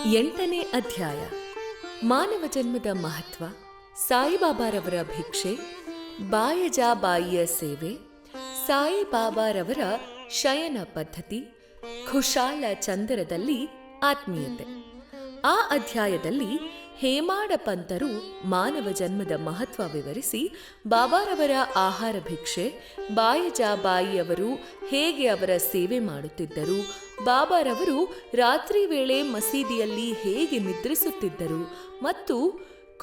8ನೇ ಅಧ್ಯಾಯ. ಮಾನವ ಜನ್ಮದ ಮಹತ್ವ, ಸಾಯಿಬಾಬಾರವರ ಭಿಕ್ಷೆ, ಬಾಯಜಾಬಾಯಿಯ ಸೇವೆ, ಸಾಯಿಬಾಬಾರವರ ಶಯನ ಪದ್ಧತಿ, ಖುಷಾಲ ಚಂದರದಲ್ಲಿ ಆತ್ಮೀಯತೆ. ಆ ಅಧ್ಯಾಯದಲ್ಲಿ ಹೇಮಾಡ ಪಂತರು ಮಾನವ ಜನ್ಮದ ಮಹತ್ವ ವಿವರಿಸಿ, ಬಾಬಾರವರ ಆಹಾರ ಭಿಕ್ಷೆ, ಬಾಯಜಾಬಾಯಿಯವರು ಹೇಗೆ ಅವರ ಸೇವೆ ಮಾಡುತ್ತಿದ್ದರು, ಬಾಬಾರವರು ರಾತ್ರಿ ವೇಳೆ ಮಸೀದಿಯಲ್ಲಿ ಹೇಗೆ ನಿದ್ರಿಸುತ್ತಿದ್ದರು ಮತ್ತು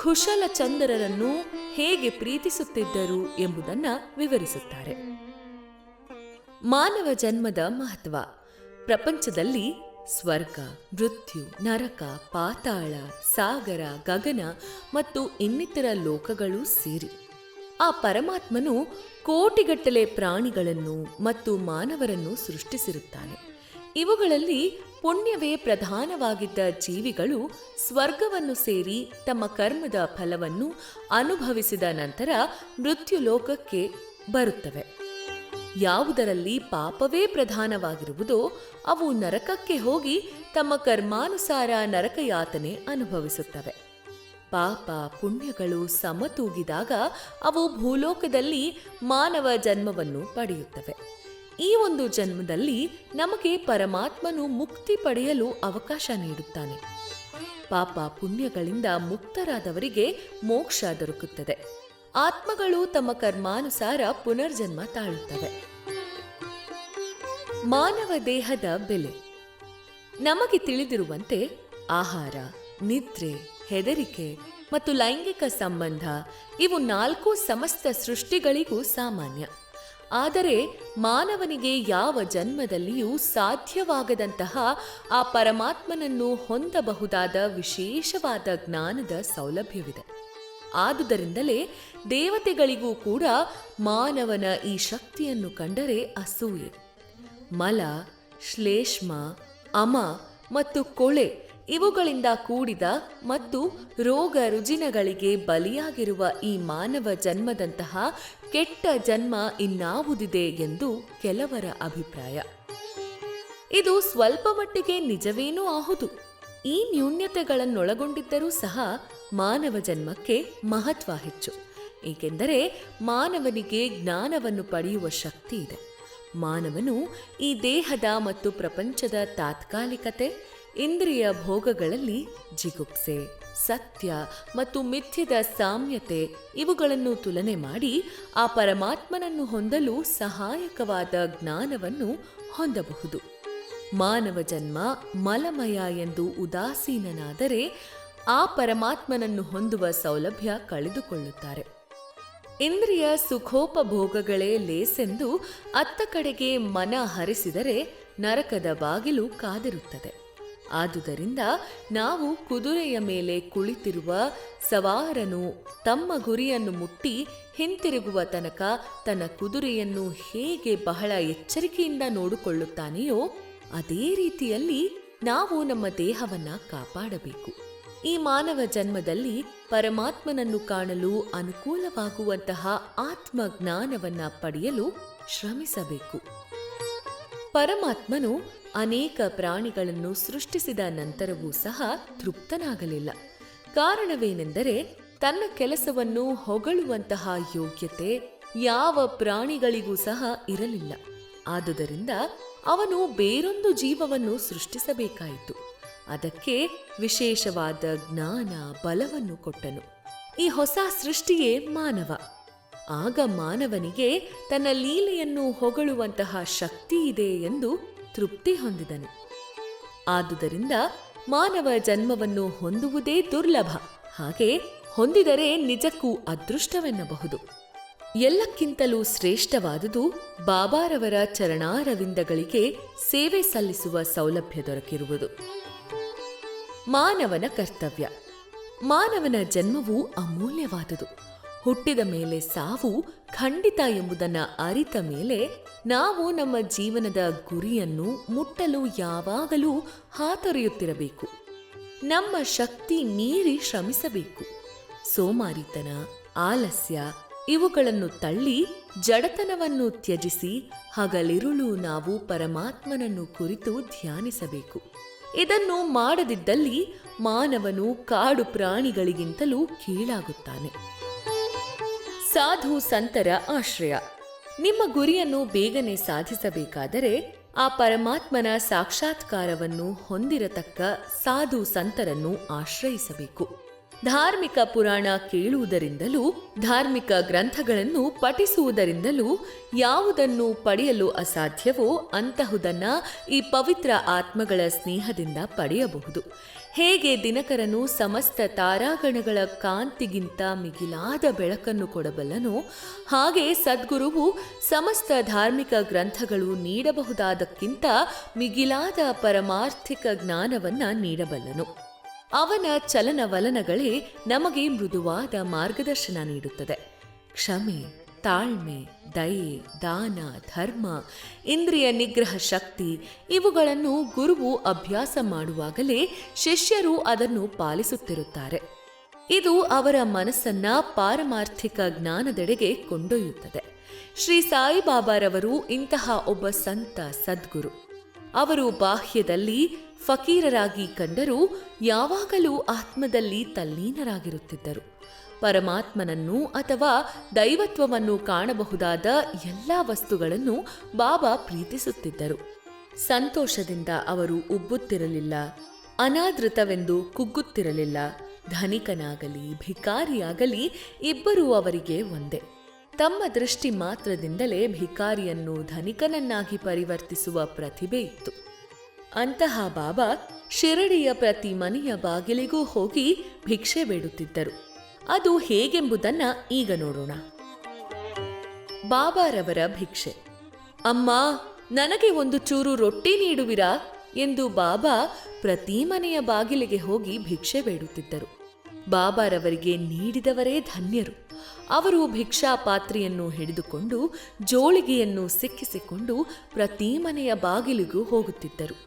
ಖುಶಲ ಚಂದ್ರರನ್ನು ಹೇಗೆ ಪ್ರೀತಿಸುತ್ತಿದ್ದರು ಎಂಬುದನ್ನು ವಿವರಿಸುತ್ತಾರೆ. ಮಾನವ ಜನ್ಮದ ಮಹತ್ವ. ಪ್ರಪಂಚದಲ್ಲಿ ಸ್ವರ್ಗ, ಮೃತ್ಯು, ನರಕ, ಪಾತಾಳ, ಸಾಗರ, ಗಗನ ಮತ್ತು ಇನ್ನಿತರ ಲೋಕಗಳು ಸೇರಿ ಆ ಪರಮಾತ್ಮನು ಕೋಟಿಗಟ್ಟಲೆ ಪ್ರಾಣಿಗಳನ್ನು ಮತ್ತು ಮಾನವರನ್ನು ಸೃಷ್ಟಿಸಿರುತ್ತಾನೆ. ಇವುಗಳಲ್ಲಿ ಪುಣ್ಯವೇ ಪ್ರಧಾನವಾಗಿದ್ದ ಜೀವಿಗಳು ಸ್ವರ್ಗವನ್ನು ಸೇರಿ ತಮ್ಮ ಕರ್ಮದ ಫಲವನ್ನು ಅನುಭವಿಸಿದ ನಂತರ ಮೃತ್ಯು ಲೋಕಕ್ಕೆ ಬರುತ್ತವೆ. ಯಾವುದರಲ್ಲಿ ಪಾಪವೇ ಪ್ರಧಾನವಾಗಿರುವುದೋ ಅವು ನರಕಕ್ಕೆ ಹೋಗಿ ತಮ್ಮ ಕರ್ಮಾನುಸಾರ ನರಕಯಾತನೆ ಅನುಭವಿಸುತ್ತವೆ. ಪಾಪ ಪುಣ್ಯಗಳು ಸಮತೂಗಿದಾಗ ಅವು ಭೂಲೋಕದಲ್ಲಿ ಮಾನವ ಜನ್ಮವನ್ನು ಪಡೆಯುತ್ತವೆ. ಈ ಒಂದು ಜನ್ಮದಲ್ಲಿ ನಮಗೆ ಪರಮಾತ್ಮನು ಮುಕ್ತಿ ಪಡೆಯಲು ಅವಕಾಶ ನೀಡುತ್ತಾನೆ. ಪಾಪ ಪುಣ್ಯಗಳಿಂದ ಮುಕ್ತರಾದವರಿಗೆ ಮೋಕ್ಷ ದೊರಕುತ್ತದೆ. ಆತ್ಮಗಳು ತಮ್ಮ ಕರ್ಮಾನುಸಾರ ಪುನರ್ಜನ್ಮ ತಾಳುತ್ತವೆ. ಮಾನವ ದೇಹದ ಬೆಲೆ. ನಮಗೆ ತಿಳಿದಿರುವಂತೆ ಆಹಾರ, ನಿದ್ರೆ, ಹೆದರಿಕೆ ಮತ್ತು ಲೈಂಗಿಕ ಸಂಬಂಧ ಇವು 4 ಸಮಸ್ತ ಸೃಷ್ಟಿಗಳಿಗೂ ಸಾಮಾನ್ಯ. ಆದರೆ ಮಾನವನಿಗೆ ಯಾವ ಜನ್ಮದಲ್ಲಿಯೂ ಸಾಧ್ಯವಾಗದಂತಹ ಆ ಪರಮಾತ್ಮನನ್ನು ಹೊಂದಬಹುದಾದ ವಿಶೇಷವಾದ ಜ್ಞಾನದ ಸೌಲಭ್ಯವಿದೆ. ಆದುದರಿಂದಲೇ ದೇವತೆಗಳಿಗೂ ಕೂಡ ಮಾನವನ ಈ ಶಕ್ತಿಯನ್ನು ಕಂಡರೆ ಅಸೂಯೆ. ಮಲ, ಶ್ಲೇಷ್ಮ, ಅಮ ಮತ್ತು ಕೊಳೆ ಇವುಗಳಿಂದ ಕೂಡಿದ ಮತ್ತು ರೋಗ ರುಜಿನಗಳಿಗೆ ಬಲಿಯಾಗಿರುವ ಈ ಮಾನವ ಜನ್ಮದಂತಹ ಕೆಟ್ಟ ಜನ್ಮ ಇನ್ನಾವುದಿದೆ ಎಂದು ಕೆಲವರ ಅಭಿಪ್ರಾಯ. ಇದು ಸ್ವಲ್ಪ ಮಟ್ಟಿಗೆ ನಿಜವೇನೂ ಆಹುದು. ಈ ನ್ಯೂನ್ಯತೆಗಳನ್ನೊಳಗೊಂಡಿದ್ದರೂ ಸಹ ಮಾನವ ಜನ್ಮಕ್ಕೆ ಮಹತ್ವ ಹೆಚ್ಚು. ಏಕೆಂದರೆ ಮಾನವನಿಗೆ ಜ್ಞಾನವನ್ನು ಪಡೆಯುವ ಶಕ್ತಿ ಇದೆ. ಮಾನವನು ಈ ದೇಹದ ಮತ್ತು ಪ್ರಪಂಚದ ತಾತ್ಕಾಲಿಕತೆ, ಇಂದ್ರಿಯ ಭೋಗಗಳಲ್ಲಿ ಜಿಗುಪ್ಸೆ, ಸತ್ಯ ಮತ್ತು ಮಿಥ್ಯದ ಸಾಮ್ಯತೆ ಇವುಗಳನ್ನು ತುಲನೆ ಮಾಡಿ ಆ ಪರಮಾತ್ಮನನ್ನು ಹೊಂದಲು ಸಹಾಯಕವಾದ ಜ್ಞಾನವನ್ನು ಹೊಂದಬಹುದು. ಮಾನವ ಜನ್ಮ ಮಲಮಯ ಎಂದು ಉದಾಸೀನನಾದರೆ ಆ ಪರಮಾತ್ಮನನ್ನು ಹೊಂದುವ ಸೌಲಭ್ಯ ಕಳೆದುಕೊಳ್ಳುತ್ತಾರೆ. ಇಂದ್ರಿಯ ಸುಖೋಪಭೋಗಗಳೇ ಲೇಸೆಂದು ಅತ್ತ ಕಡೆಗೆ ಮನ ಹರಿಸಿದರೆ ನರಕದ ಬಾಗಿಲು ಕಾದಿರುತ್ತದೆ. ಆದುದರಿಂದ ನಾವು ಕುದುರೆಯ ಮೇಲೆ ಕುಳಿತಿರುವ ಸವಾರನು ತಮ್ಮ ಗುರಿಯನ್ನು ಮುಟ್ಟಿ ಹಿಂತಿರುಗುವ ತನಕ ತನ್ನ ಕುದುರೆಯನ್ನು ಹೇಗೆ ಬಹಳ ಎಚ್ಚರಿಕೆಯಿಂದ ನೋಡಿಕೊಳ್ಳುತ್ತಾನೆಯೋ ಅದೇ ರೀತಿಯಲ್ಲಿ ನಾವು ನಮ್ಮ ದೇಹವನ್ನ ಕಾಪಾಡಬೇಕು. ಈ ಮಾನವ ಜನ್ಮದಲ್ಲಿ ಪರಮಾತ್ಮನನ್ನು ಕಾಣಲು ಅನುಕೂಲವಾಗುವಂತಹ ಆತ್ಮಜ್ಞಾನವನ್ನ ಪಡೆಯಲು ಶ್ರಮಿಸಬೇಕು. ಪರಮಾತ್ಮನು ಅನೇಕ ಪ್ರಾಣಿಗಳನ್ನು ಸೃಷ್ಟಿಸಿದ ನಂತರವೂ ಸಹ ತೃಪ್ತನಾಗಲಿಲ್ಲ. ಕಾರಣವೇನೆಂದರೆ ತನ್ನ ಕೆಲಸವನ್ನು ಹೊಗಳುವಂತಹ ಯೋಗ್ಯತೆ ಯಾವ ಪ್ರಾಣಿಗಳಿಗೂ ಸಹ ಇರಲಿಲ್ಲ. ಆದುದರಿಂದ ಅವನು ಬೇರೊಂದು ಜೀವವನ್ನು ಸೃಷ್ಟಿಸಬೇಕಾಯಿತು. ಅದಕ್ಕೆ ವಿಶೇಷವಾದ ಜ್ಞಾನ ಬಲವನ್ನು ಕೊಟ್ಟನು. ಈ ಹೊಸ ಸೃಷ್ಟಿಯೇ ಮಾನವ. ಆಗ ಮಾನವನಿಗೆ ತನ್ನ ಲೀಲೆಯನ್ನು ಹೊಗಳುವಂತಹ ಶಕ್ತಿ ಇದೆ ಎಂದು ತೃಪ್ತಿ ಹೊಂದಿದನು. ಆದುದರಿಂದ ಮಾನವ ಜನ್ಮವನ್ನು ಹೊಂದುವುದೇ ದುರ್ಲಭ. ಹಾಗೆ ಹೊಂದಿದರೆ ನಿಜಕ್ಕೂ ಅದೃಷ್ಟವೆನ್ನಬಹುದು. ಎಲ್ಲಕ್ಕಿಂತಲೂ ಶ್ರೇಷ್ಠವಾದುದು ಬಾಬಾರವರ ಚರಣಾರವಿಂದಗಳಿಗೆ ಸೇವೆ ಸಲ್ಲಿಸುವ ಸೌಲಭ್ಯ ದೊರಕಿರುವುದು. ಮಾನವನ ಕರ್ತವ್ಯ. ಮಾನವನ ಜನ್ಮವು ಅಮೂಲ್ಯವಾದುದು. ಹುಟ್ಟಿದ ಮೇಲೆ ಸಾವು ಖಂಡಿತ ಎಂಬುದನ್ನು ಅರಿತ ಮೇಲೆ ನಾವು ನಮ್ಮ ಜೀವನದ ಗುರಿಯನ್ನು ಮುಟ್ಟಲು ಯಾವಾಗಲೂ ಹಾತೊರೆಯುತ್ತಿರಬೇಕು. ನಮ್ಮ ಶಕ್ತಿ ಮೀರಿ ಶ್ರಮಿಸಬೇಕು. ಸೋಮಾರಿತನ, ಆಲಸ್ಯ ಇವುಗಳನ್ನು ತಳ್ಳಿ ಜಡತನವನ್ನು ತ್ಯಜಿಸಿ ಹಗಲಿರುಳು ನಾವು ಪರಮಾತ್ಮನನ್ನು ಕುರಿತು ಧ್ಯಾನಿಸಬೇಕು. ಇದನ್ನು ಮಾಡದಿದ್ದಲ್ಲಿ ಮಾನವನು ಕಾಡು ಪ್ರಾಣಿಗಳಿಗಿಂತಲೂ ಕೀಳಾಗುತ್ತಾನೆ. ಸಾಧು ಸಂತರ ಆಶ್ರಯ. ನಿಮ್ಮ ಗುರಿಯನ್ನು ಬೇಗನೆ ಸಾಧಿಸಬೇಕಾದರೆ ಆ ಪರಮಾತ್ಮನ ಸಾಕ್ಷಾತ್ಕಾರವನ್ನು ಹೊಂದಿರತಕ್ಕ ಸಾಧು ಸಂತರನ್ನು ಆಶ್ರಯಿಸಬೇಕು. ಧಾರ್ಮಿಕ ಪುರಾಣ ಕೇಳುವುದರಿಂದಲೂ ಧಾರ್ಮಿಕ ಗ್ರಂಥಗಳನ್ನು ಪಠಿಸುವುದರಿಂದಲೂ ಯಾವುದನ್ನು ಪಡೆಯಲು ಅಸಾಧ್ಯವೋ ಅಂತಹುದನ್ನ ಈ ಪವಿತ್ರ ಆತ್ಮಗಳ ಸ್ನೇಹದಿಂದ ಪಡೆಯಬಹುದು. ಹೇಗೆ ದಿನಕರನು ಸಮಸ್ತ ತಾರಾಗಣಗಳ ಕಾಂತಿಗಿಂತ ಮಿಗಿಲಾದ ಬೆಳಕನ್ನು ಕೊಡಬಲ್ಲನೋ, ಹಾಗೆ ಸದ್ಗುರುವು ಸಮಸ್ತ ಧಾರ್ಮಿಕ ಗ್ರಂಥಗಳು ನೀಡಬಹುದಾದಕ್ಕಿಂತ ಮಿಗಿಲಾದ ಪರಮಾರ್ಥಿಕ ಜ್ಞಾನವನ್ನ ನೀಡಬಲ್ಲನು. ಅವನ ಚಲನವಲನಗಳೇ ನಮಗೆ ಮೃದುವಾದ ಮಾರ್ಗದರ್ಶನ ನೀಡುತ್ತದೆ. ಕ್ಷಮೆ, ತಾಳ್ಮೆ, ದಯೆ, ದಾನ, ಧರ್ಮ, ಇಂದ್ರಿಯ ನಿಗ್ರಹ ಶಕ್ತಿ ಇವುಗಳನ್ನು ಗುರುವು ಅಭ್ಯಾಸ ಮಾಡುವಾಗಲೇ ಶಿಷ್ಯರು ಅದನ್ನು ಪಾಲಿಸುತ್ತಿರುತ್ತಾರೆ. ಇದು ಅವರ ಮನಸ್ಸನ್ನ ಪಾರಮಾರ್ಥಿಕ ಜ್ಞಾನದೆಡೆಗೆ ಕೊಂಡೊಯ್ಯುತ್ತದೆ. ಶ್ರೀ ಸಾಯಿಬಾಬಾರವರು ಇಂತಹ ಒಬ್ಬ ಸಂತ ಸದ್ಗುರು. ಅವರು ಬಾಹ್ಯದಲ್ಲಿ ಫಕೀರರಾಗಿ ಕಂಡರೂ ಯಾವಾಗಲೂ ಆತ್ಮದಲ್ಲಿ ತಲ್ಲೀನರಾಗಿರುತ್ತಿದ್ದರು. ಪರಮಾತ್ಮನನ್ನು ಅಥವಾ ದೈವತ್ವವನ್ನು ಕಾಣಬಹುದಾದ ಎಲ್ಲ ವಸ್ತುಗಳನ್ನು ಬಾಬಾ ಪ್ರೀತಿಸುತ್ತಿದ್ದರು. ಸಂತೋಷದಿಂದ ಅವರು ಉಬ್ಬುತ್ತಿರಲಿಲ್ಲ, ಅನಾದೃತವೆಂದು ಕುಗ್ಗುತ್ತಿರಲಿಲ್ಲ. ಧನಿಕನಾಗಲಿ ಭಿಕಾರಿಯಾಗಲಿ ಇಬ್ಬರೂ ಅವರಿಗೆ ಒಂದೇ. ತಮ್ಮ ದೃಷ್ಟಿ ಮಾತ್ರದಿಂದಲೇ ಭಿಕಾರಿಯನ್ನು ಧನಿಕನನ್ನಾಗಿ ಪರಿವರ್ತಿಸುವ ಪ್ರತಿಭೆ ಇತ್ತು. ಅಂತಹ ಬಾಬಾ ಶಿರಡಿಯ ಪ್ರತಿ ಮನೆಯ ಬಾಗಿಲಿಗೂ ಹೋಗಿ ಭಿಕ್ಷೆ ಬೇಡುತ್ತಿದ್ದರು. ಅದು ಹೇಗೆಂಬುದನ್ನ ಈಗ ನೋಡೋಣ. ಬಾಬಾರವರ ಭಿಕ್ಷೆ. ಅಮ್ಮ, ನನಗೆ ಒಂದು ಚೂರು ರೊಟ್ಟಿ ನೀಡುವಿರಾ ಎಂದು ಬಾಬಾ ಪ್ರತಿ ಮನೆಯ ಬಾಗಿಲಿಗೆ ಹೋಗಿ ಭಿಕ್ಷೆ ಬೇಡುತ್ತಿದ್ದರು. ಬಾಬಾರವರಿಗೆ ನೀಡಿದವರೇ ಧನ್ಯರು. ಅವರು ಭಿಕ್ಷಾ ಪಾತ್ರೆಯನ್ನು ಹಿಡಿದುಕೊಂಡು ಜೋಳಿಗೆಯನ್ನು ಸಿಕ್ಕಿಸಿಕೊಂಡು ಪ್ರತಿ ಮನೆಯ ಬಾಗಿಲಿಗೂ ಹೋಗುತ್ತಿದ್ದರು.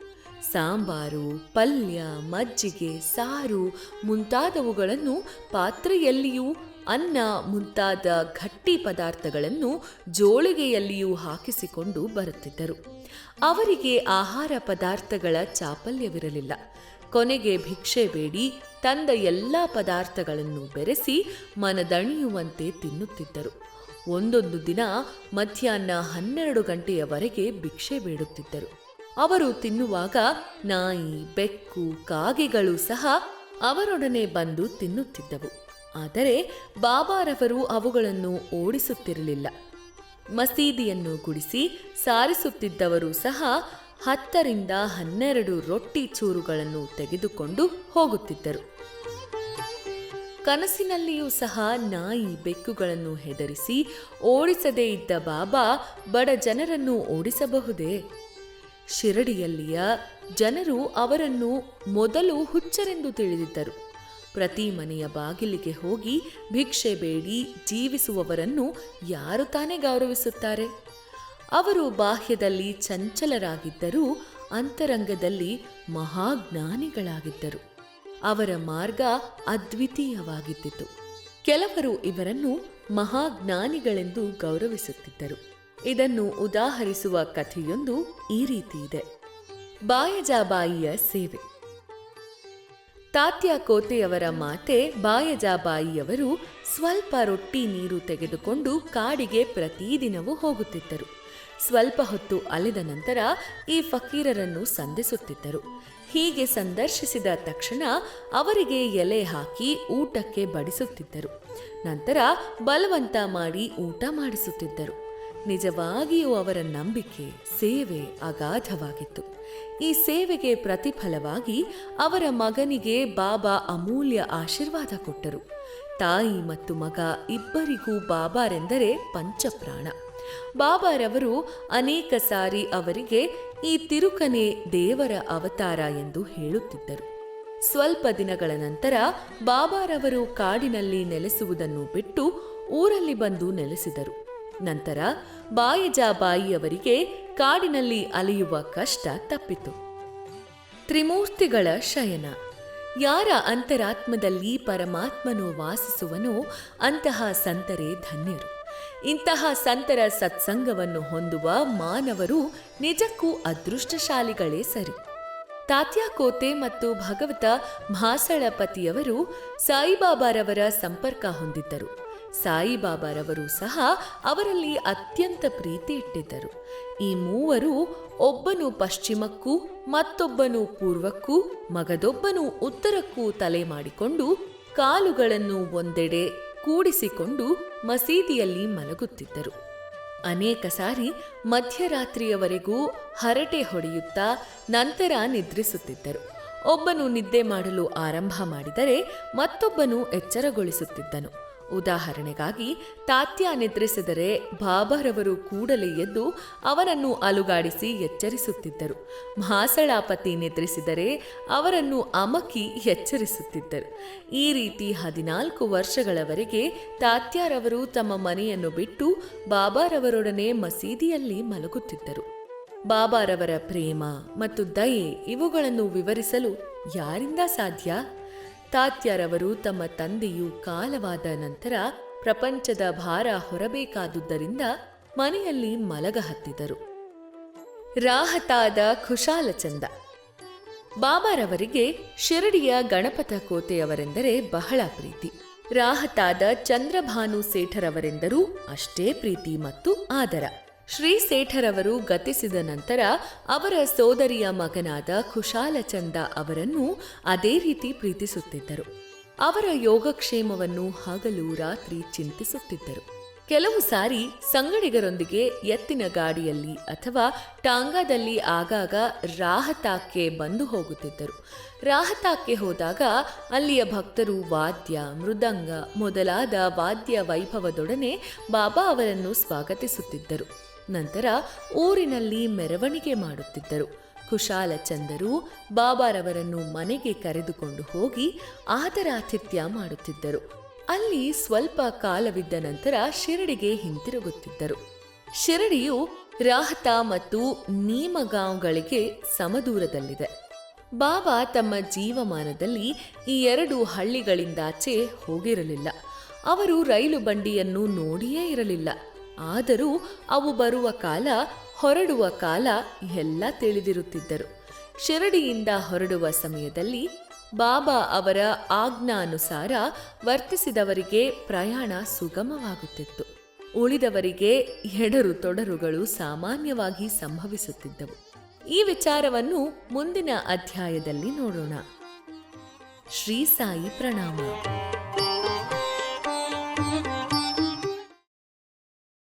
ಸಾಂಬಾರು, ಪಲ್ಯ, ಮಜ್ಜಿಗೆ, ಸಾರು ಮುಂತಾದವುಗಳನ್ನು ಪಾತ್ರೆಯಲ್ಲಿಯೂ, ಅನ್ನ ಮುಂತಾದ ಗಟ್ಟಿ ಪದಾರ್ಥಗಳನ್ನು ಜೋಳಿಗೆಯಲ್ಲಿಯೂ ಹಾಕಿಸಿಕೊಂಡು ಬರುತ್ತಿದ್ದರು. ಅವರಿಗೆ ಆಹಾರ ಪದಾರ್ಥಗಳ ಚಾಪಲ್ಯವಿರಲಿಲ್ಲ. ಕೊನೆಗೆ ಭಿಕ್ಷೆ ಬೇಡಿ ತಂದ ಎಲ್ಲ ಪದಾರ್ಥಗಳನ್ನು ಬೆರೆಸಿ ಮನದಣಿಯುವಂತೆ ತಿನ್ನುತ್ತಿದ್ದರು. ಒಂದೊಂದು ದಿನ ಮಧ್ಯಾಹ್ನ 12 ಗಂಟೆಯವರೆಗೆ ಭಿಕ್ಷೆ ಬೇಡುತ್ತಿದ್ದರು. ಅವರು ತಿನ್ನುವಾಗ ನಾಯಿ, ಬೆಕ್ಕು, ಕಾಗೆಗಳು ಸಹ ಅವರೊಡನೆ ಬಂದು ತಿನ್ನುತ್ತಿದ್ದವು. ಆದರೆ ಬಾಬಾರವರು ಅವುಗಳನ್ನು ಓಡಿಸುತ್ತಿರಲಿಲ್ಲ. ಮಸೀದಿಯನ್ನು ಗುಡಿಸಿ ಸಾರಿಸುತ್ತಿದ್ದವರು ಸಹ 10ರಿಂದ 12 ರೊಟ್ಟಿ ಚೂರುಗಳನ್ನು ತೆಗೆದುಕೊಂಡು ಹೋಗುತ್ತಿದ್ದರು. ಕನಸಿನಲ್ಲಿಯೂ ಸಹ ನಾಯಿ, ಬೆಕ್ಕುಗಳನ್ನು ಹೆದರಿಸಿ ಓಡಿಸದೇ ಇದ್ದ ಬಾಬಾ ಬಡ ಜನರನ್ನು ಓಡಿಸಬಹುದೇ? ಶಿರಡಿಯಲ್ಲಿಯ ಜನರು ಅವರನ್ನು ಮೊದಲು ಹುಚ್ಚರೆಂದು ತಿಳಿದಿದ್ದರು. ಪ್ರತಿ ಮನೆಯ ಬಾಗಿಲಿಗೆ ಹೋಗಿ ಭಿಕ್ಷೆ ಬೇಡಿ ಜೀವಿಸುವವರನ್ನು ಯಾರು ತಾನೇ ಗೌರವಿಸುತ್ತಾರೆ? ಅವರು ಬಾಹ್ಯದಲ್ಲಿ ಚಂಚಲರಾಗಿದ್ದರೂ ಅಂತರಂಗದಲ್ಲಿ ಮಹಾಜ್ಞಾನಿಗಳಾಗಿದ್ದರು. ಅವರ ಮಾರ್ಗ ಅದ್ವಿತೀಯವಾಗಿದ್ದಿತು. ಕೆಲವರು ಇವರನ್ನು ಮಹಾಜ್ಞಾನಿಗಳೆಂದು ಗೌರವಿಸುತ್ತಿದ್ದರು. ಇದನ್ನು ಉದಾಹರಿಸುವ ಕಥೆಯೊಂದು ಈ ರೀತಿ ಇದೆ. ಬಾಯಜಾಬಾಯಿಯ ಸೇವೆ. ತಾತ್ಯ ಕೋತೆಯವರ ಮಾತೆ ಬಾಯಜಾಬಾಯಿಯವರು ಸ್ವಲ್ಪ ರೊಟ್ಟಿ ನೀರು ತೆಗೆದುಕೊಂಡು ಕಾಡಿಗೆ ಪ್ರತಿದಿನವೂ ಹೋಗುತ್ತಿದ್ದರು. ಸ್ವಲ್ಪ ಹೊತ್ತು ಅಲೆದ ನಂತರ ಈ ಫಕೀರರನ್ನು ಸಂಧಿಸುತ್ತಿದ್ದರು. ಹೀಗೆ ಸಂದರ್ಶಿಸಿದ ತಕ್ಷಣ ಅವರಿಗೆ ಎಲೆ ಹಾಕಿ ಊಟಕ್ಕೆ ಬಡಿಸುತ್ತಿದ್ದರು. ನಂತರ ಬಲವಂತ ಮಾಡಿ ಊಟ ಮಾಡಿಸುತ್ತಿದ್ದರು. ನಿಜವಾಗಿಯೂ ಅವರ ನಂಬಿಕೆ, ಸೇವೆ ಅಗಾಧವಾಗಿತ್ತು. ಈ ಸೇವೆಗೆ ಪ್ರತಿಫಲವಾಗಿ ಅವರ ಮಗನಿಗೆ ಬಾಬಾ ಅಮೂಲ್ಯ ಆಶೀರ್ವಾದ ಕೊಟ್ಟರು. ತಾಯಿ ಮತ್ತು ಮಗ ಇಬ್ಬರಿಗೂ ಬಾಬಾರೆಂದರೆ ಪಂಚಪ್ರಾಣ. ಬಾಬಾರವರು ಅನೇಕ ಸಾರಿ ಅವರಿಗೆ ಈ ತಿರುಕನೆ ದೇವರ ಅವತಾರ ಎಂದು ಹೇಳುತ್ತಿದ್ದರು. ಸ್ವಲ್ಪ ದಿನಗಳ ನಂತರ ಬಾಬಾರವರು ಕಾಡಿನಲ್ಲಿ ನೆಲೆಸುವುದನ್ನು ಬಿಟ್ಟು ಊರಲ್ಲಿ ಬಂದು ನೆಲೆಸಿದರು. ನಂತರ ಬಾಯಜಾಬಾಯಿಯವರಿಗೆ ಕಾಡಿನಲ್ಲಿ ಅಲೆಯುವ ಕಷ್ಟ ತಪ್ಪಿತು. ತ್ರಿಮೂರ್ತಿಗಳ ಶಯನ. ಯಾರ ಅಂತರಾತ್ಮದಲ್ಲಿ ಪರಮಾತ್ಮನು ವಾಸಿಸುವನೋ ಅಂತಹ ಸಂತರೇ ಧನ್ಯರು. ಇಂತಹ ಸಂತರ ಸತ್ಸಂಗವನ್ನು ಹೊಂದುವ ಮಾನವರು ನಿಜಕ್ಕೂ ಅದೃಷ್ಟಶಾಲಿಗಳೇ ಸರಿ. ತಾತ್ಯಾಕೋತೆ ಮತ್ತು ಭಗವತ ಮಾಸಳಪತಿಯವರು ಸಾಯಿಬಾಬಾರವರ ಸಂಪರ್ಕ ಹೊಂದಿದ್ದರು. ಸಾಯಿಬಾಬಾರವರು ಸಹ ಅವರಲ್ಲಿ ಅತ್ಯಂತ ಪ್ರೀತಿ ಇಟ್ಟಿದ್ದರು. ಈ ಮೂವರು ಒಬ್ಬನು ಪಶ್ಚಿಮಕ್ಕೂ ಮತ್ತೊಬ್ಬನು ಪೂರ್ವಕ್ಕೂ ಮಗದೊಬ್ಬನು ಉತ್ತರಕ್ಕೂ ತಲೆ ಮಾಡಿಕೊಂಡು ಕಾಲುಗಳನ್ನು ಒಂದೆಡೆ ಕೂಡಿಸಿಕೊಂಡು ಮಸೀದಿಯಲ್ಲಿ ಮಲಗುತ್ತಿದ್ದರು. ಅನೇಕ ಸಾರಿ ಮಧ್ಯರಾತ್ರಿಯವರೆಗೂ ಹರಟೆ ಹೊಡೆಯುತ್ತಾ ನಂತರ ನಿದ್ರಿಸುತ್ತಿದ್ದರು. ಒಬ್ಬನು ನಿದ್ದೆ ಮಾಡಲು ಆರಂಭ ಮಾಡಿದರೆ ಮತ್ತೊಬ್ಬನು ಎಚ್ಚರಗೊಳಿಸುತ್ತಿದ್ದನು. ಉದಾಹರಣೆಗಾಗಿ ತಾತ್ಯ ನಿದ್ರಿಸಿದರೆ ಬಾಬಾರವರು ಕೂಡಲೇ ಎದ್ದು ಅವರನ್ನು ಅಲುಗಾಡಿಸಿ ಎಚ್ಚರಿಸುತ್ತಿದ್ದರು. ಮಾಸಳಾಪತಿ ನಿದ್ರಿಸಿದರೆ ಅವರನ್ನು ಅಮಕಿ ಎಚ್ಚರಿಸುತ್ತಿದ್ದರು. ಈ ರೀತಿ 14 ವರ್ಷಗಳವರೆಗೆ ತಾತ್ಯಾರವರು ತಮ್ಮ ಮನೆಯನ್ನು ಬಿಟ್ಟು ಬಾಬಾರವರೊಡನೆ ಮಸೀದಿಯಲ್ಲಿ ಮಲಗುತ್ತಿದ್ದರು. ಬಾಬಾರವರ ಪ್ರೇಮ ಮತ್ತು ದಯೆ ಇವುಗಳನ್ನು ವಿವರಿಸಲು ಯಾರಿಂದ ಸಾಧ್ಯ? ತಾತ್ಯಾರವರು ತಮ್ಮ ತಂದೆಯು ಕಾಲವಾದ ನಂತರ ಪ್ರಪಂಚದ ಭಾರ ಹೊರಬೇಕಾದುದರಿಂದ ಮನೆಯಲ್ಲಿ ಮಲಗ ಹತ್ತಿದರು. ರಾಹತಾದ ಖುಶಾಲಚಂದ. ಬಾಬಾರವರಿಗೆ ಶಿರಡಿಯ ಗಣಪತ ಕೋತೆಯವರೆಂದರೆ ಬಹಳ ಪ್ರೀತಿ. ರಾಹತಾದ ಚಂದ್ರಭಾನು ಸೇಠರವರೆಂದರೂ ಅಷ್ಟೇ ಪ್ರೀತಿ ಮತ್ತು ಆದರ. ಶ್ರೀ ಸೇಠರವರು ಗತಿಸಿದ ನಂತರ ಅವರ ಸೋದರಿಯ ಮಗನಾದ ಖುಶಾಲಚಂದ ಅವರನ್ನು ಅದೇ ರೀತಿ ಪ್ರೀತಿಸುತ್ತಿದ್ದರು. ಅವರ ಯೋಗಕ್ಷೇಮವನ್ನು ಹಗಲು ರಾತ್ರಿ ಚಿಂತಿಸುತ್ತಿದ್ದರು. ಕೆಲವು ಸಾರಿ ಸಂಗಡಿಗರೊಂದಿಗೆ ಎತ್ತಿನ ಗಾಡಿಯಲ್ಲಿ ಅಥವಾ ಟಾಂಗಾದಲ್ಲಿ ಆಗಾಗ ರಾಹತಾಕ್ಕೆ ಬಂದು ಹೋಗುತ್ತಿದ್ದರು. ರಾಹತಾಕ್ಕೆ ಹೋದಾಗ ಅಲ್ಲಿಯ ಭಕ್ತರು ವಾದ್ಯ ಮೃದಂಗ ಮೊದಲಾದ ವಾದ್ಯ ವೈಭವದೊಡನೆ ಬಾಬಾ ಅವರನ್ನು ಸ್ವಾಗತಿಸುತ್ತಿದ್ದರು. ನಂತರ ಊರಿನಲ್ಲಿ ಮೆರವಣಿಗೆ ಮಾಡುತ್ತಿದ್ದರು. ಖುಶಾಲಚಂದರು ಬಾಬಾರವರನ್ನು ಮನೆಗೆ ಕರೆದುಕೊಂಡು ಹೋಗಿ ಆದರಾತಿಥ್ಯ ಮಾಡುತ್ತಿದ್ದರು. ಅಲ್ಲಿ ಸ್ವಲ್ಪ ಕಾಲವಿದ್ದ ನಂತರ ಶಿರಡಿಗೆ ಹಿಂತಿರುಗುತ್ತಿದ್ದರು. ಶಿರಡಿಯು ರಾಹತಾ ಮತ್ತು ನೀಮಗಾಂವ್ಗಳಿಗೆ ಸಮದೂರದಲ್ಲಿದೆ. ಬಾಬಾ ತಮ್ಮ ಜೀವಮಾನದಲ್ಲಿ ಈ 2 ಹಳ್ಳಿಗಳಿಂದಾಚೆ ಹೋಗಿರಲಿಲ್ಲ. ಅವರು ರೈಲು ಬಂಡಿಯನ್ನು ನೋಡಿಯೇ ಇರಲಿಲ್ಲ. ಆದರೂ ಅವು ಬರುವ ಕಾಲ ಹೊರಡುವ ಕಾಲ ಎಲ್ಲ ತಿಳಿದಿರುತ್ತಿದ್ದರು. ಶಿರಡಿಯಿಂದ ಹೊರಡುವ ಸಮಯದಲ್ಲಿ ಬಾಬಾ ಅವರ ಆಜ್ಞಾನುಸಾರ ವರ್ತಿಸಿದವರಿಗೆ ಪ್ರಯಾಣ ಸುಗಮವಾಗುತ್ತಿತ್ತು. ಉಳಿದವರಿಗೆ ಎಡರು ತೊಡರುಗಳು ಸಾಮಾನ್ಯವಾಗಿ ಸಂಭವಿಸುತ್ತಿದ್ದವು. ಈ ವಿಚಾರವನ್ನು ಮುಂದಿನ ಅಧ್ಯಾಯದಲ್ಲಿ ನೋಡೋಣ. ಶ್ರೀ ಸಾಯಿ ಪ್ರಣಾಮ.